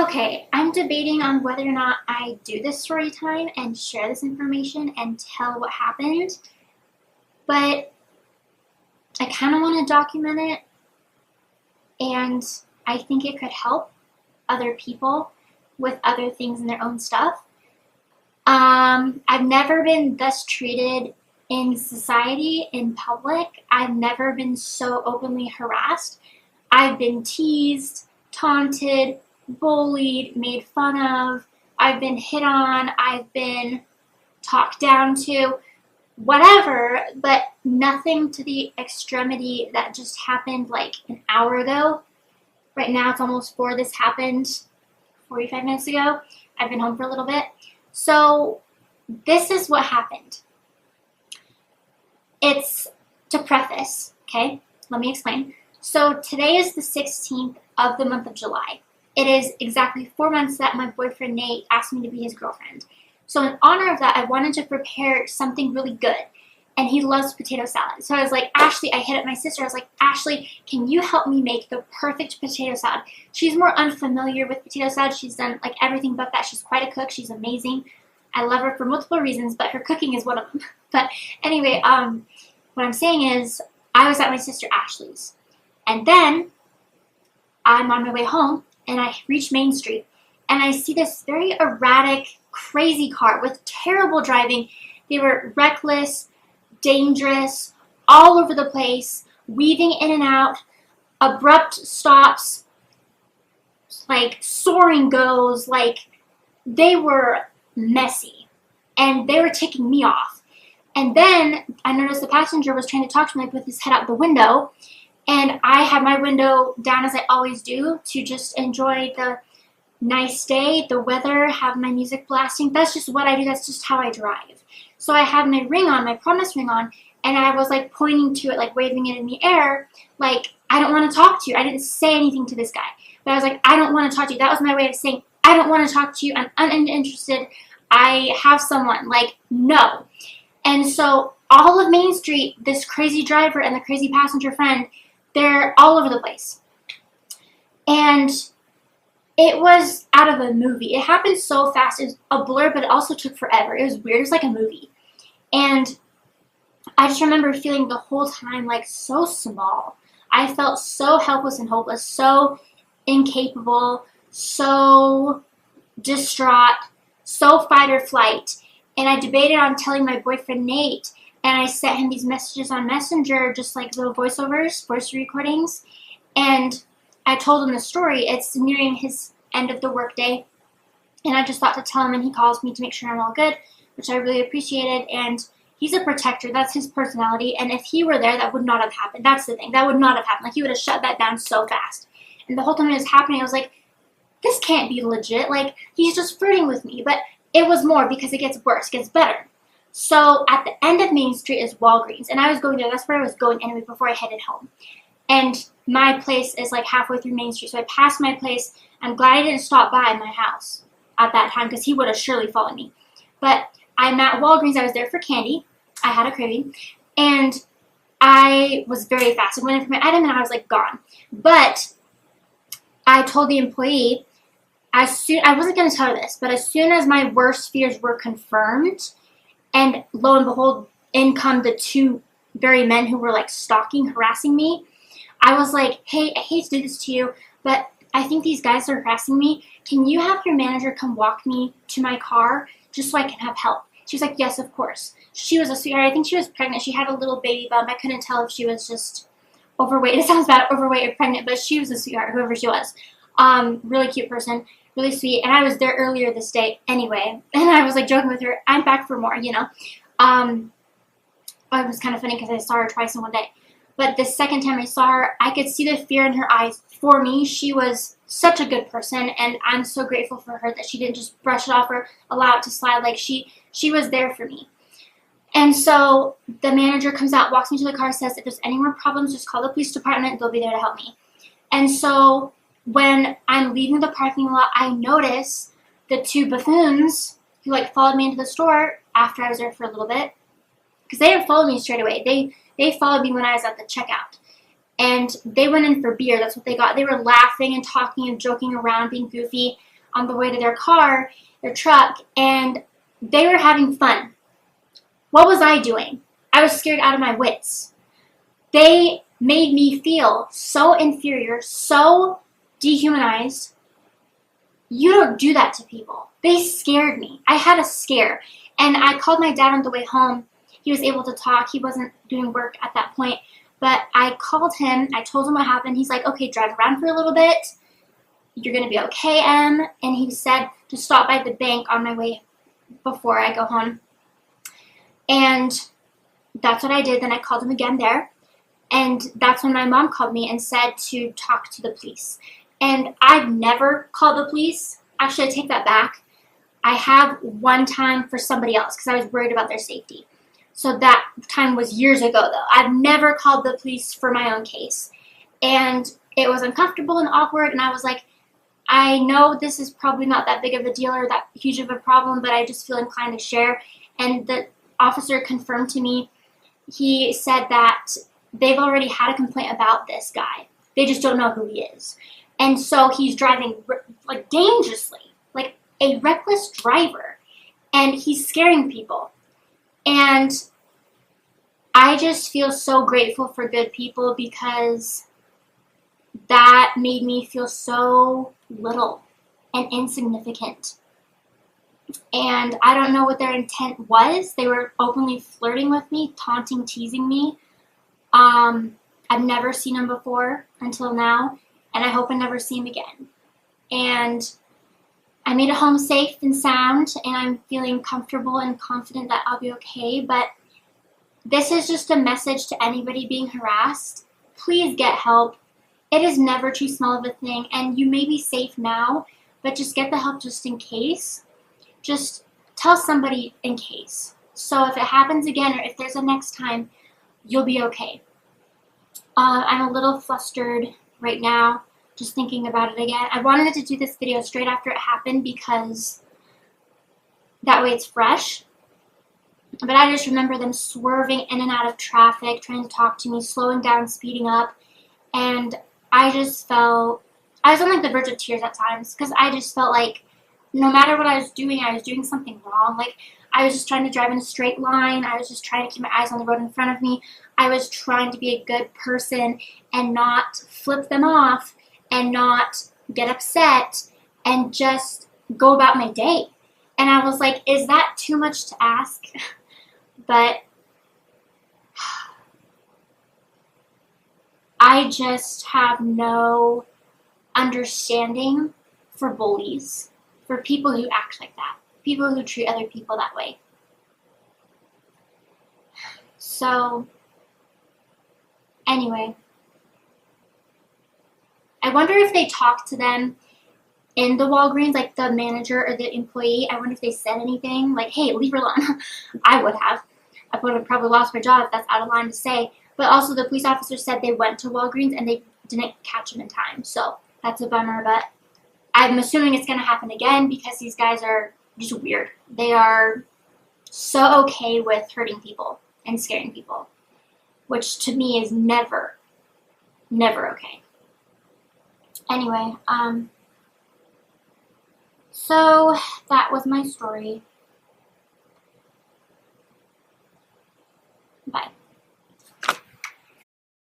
Okay, I'm debating on whether or not I do this story time and share this information and tell what happened, but I kind of want to document it, and I think it could help other people with other things in their own stuff. I've never been thus treated in society, in public. I've never been so openly harassed. I've been teased, taunted, bullied, made fun of. I've been hit on. I've been talked down to, whatever, but nothing to the extremity that just happened like an hour ago. Right now it's almost 4. This happened 45 minutes ago. I've been home for a little bit. So this is what happened. It's to preface, okay? Let me explain. So today is the 16th of the month of July. It is exactly 4 months that my boyfriend Nate asked me to be his girlfriend. So in honor of that, I wanted to prepare something really good. And he loves potato salad. So I was like, Ashley, I hit up my sister. I was like, Ashley, can you help me make the perfect potato salad? She's more unfamiliar with potato salad. She's done like everything but that. She's quite a cook. She's amazing. I love her for multiple reasons, but her cooking is one of them. But anyway, what I'm saying is I was at my sister Ashley's. And then I'm on my way home and I reach Main Street and I see this very erratic, crazy car with terrible driving. They were reckless, dangerous, all over the place, weaving in and out, abrupt stops, like soaring goes, like they were messy and they were ticking me off. And then I noticed the passenger was trying to talk to me like with his head out the window, and I had my window down as I always do to just enjoy the nice day, the weather, have my music blasting. That's just what I do. That's just how I drive. So I had my ring on, my promise ring on, and I was like pointing to it, like waving it in the air, like, I don't want to talk to you. I didn't say anything to this guy, but I was like, I don't want to talk to you. That was my way of saying, I don't want to talk to you. I'm uninterested. I have someone. Like, no. And so all of Main Street, this crazy driver and the crazy passenger friend, they're all over the place. And it was out of a movie. It happened so fast. It was a blur, but it also took forever. It was weird. It was like a movie. And I just remember feeling the whole time like so small. I felt so helpless and hopeless, so incapable, so distraught, so fight or flight. And I debated on telling my boyfriend Nate, and I sent him these messages on Messenger, just like little voiceovers, voice recordings. And I told him the story. It's nearing his end of the workday, and I just thought to tell him, and he calls me to make sure I'm all good, which I really appreciated. And he's a protector. That's his personality. And if he were there, that would not have happened. That's the thing. That would not have happened. Like, he would have shut that down so fast. And the whole time it was happening, I was like, this can't be legit. Like, he's just flirting with me. But it was more, because it gets worse, gets better. So at the end of Main Street is Walgreens, and I was going there. That's where I was going anyway before I headed home. And my place is like halfway through Main Street, so I passed my place. I'm glad I didn't stop by my house at that time, because he would have surely followed me. But I'm at Walgreens. I was there for candy. I had a craving, and I was very fast. I went in for my item, and I was like gone. But I told the employee, I wasn't going to tell her this, but as soon as my worst fears were confirmed, and lo and behold, in come the 2 very men who were like stalking, harassing me, I was like, hey, I hate to do this to you, but I think these guys are harassing me. Can you have your manager come walk me to my car just so I can have help? She was like, yes, of course. She was a sweetheart. I think she was pregnant. She had a little baby bump. I couldn't tell if she was just overweight. It sounds bad, overweight or pregnant, but she was a sweetheart, whoever she was. Really cute person. Really sweet. And I was there earlier this day anyway. And I was like joking with her, I'm back for more, you know. It was kind of funny because I saw her twice in one day. But the second time I saw her, I could see the fear in her eyes. For me, she was such a good person, and I'm so grateful for her that she didn't just brush it off or allow it to slide. Like, she was there for me. And so the manager comes out, walks me to the car, says, if there's any more problems, just call the police department. They'll be there to help me. And so when I'm leaving the parking lot, I notice the 2 buffoons who like followed me into the store after I was there for a little bit, because they didn't follow me straight away. They followed me when I was at the checkout, and they went in for beer. That's what they got. They were laughing and talking and joking around, being goofy. on the way to their car, their truck, and they were having fun. What was I doing? I was scared out of my wits. They made me feel so inferior, so dehumanized. You don't do that to people. They scared me. I had a scare. And I called my dad on the way home. He was able to talk. He wasn't doing work at that point. But I called him. I told him what happened. He's like, okay, drive around for a little bit. You're going to be okay, Em. And he said to stop by the bank on my way before I go home. And that's what I did. Then I called him again there. And that's when my mom called me and said to talk to the police. And I've never called the police. Actually, I take that back. I have one time for somebody else because I was worried about their safety. So that time was years ago, though. I've never called the police for my own case. And it was uncomfortable and awkward. And I was like, I know this is probably not that big of a deal or that huge of a problem, but I just feel inclined to share. And the officer confirmed to me, he said that they've already had a complaint about this guy. They just don't know who he is. And so he's driving like dangerously, like a reckless driver, and he's scaring people. And I just feel so grateful for good people because that made me feel so little and insignificant. And I don't know what their intent was. They were openly flirting with me, taunting, teasing me. I've never seen him before until now, and I hope I never see him again. And I made it home safe and sound, and I'm feeling comfortable and confident that I'll be okay. But this is just a message to anybody being harassed. Please get help. It is never too small of a thing, and you may be safe now, but just get the help just in case. Just tell somebody in case. So if it happens again or if there's a next time, you'll be okay. I'm a little flustered right now, just thinking about it again. I wanted to do this video straight after it happened because that way it's fresh. But I just remember them swerving in and out of traffic, trying to talk to me, slowing down, speeding up. And I was on like the verge of tears at times because I just felt like no matter what I was doing something wrong. Like I was just trying to drive in a straight line. I was just trying to keep my eyes on the road in front of me. I was trying to be a good person and not flip them off and not get upset and just go about my day. And I was like, is that too much to ask? But I just have no understanding for bullies, for people who act like that, people who treat other people that way. So, anyway, I wonder if they talked to them in the Walgreens, like the manager or the employee. I wonder if they said anything, like, hey, leave her alone. I would have. I would have probably lost my job if that's out of line to say. But also the police officer said they went to Walgreens and they didn't catch him in time. So that's a bummer, but I'm assuming it's going to happen again because these guys are just weird. They are so okay with hurting people and scaring people, which to me is never, never okay. Anyway, so that was my story.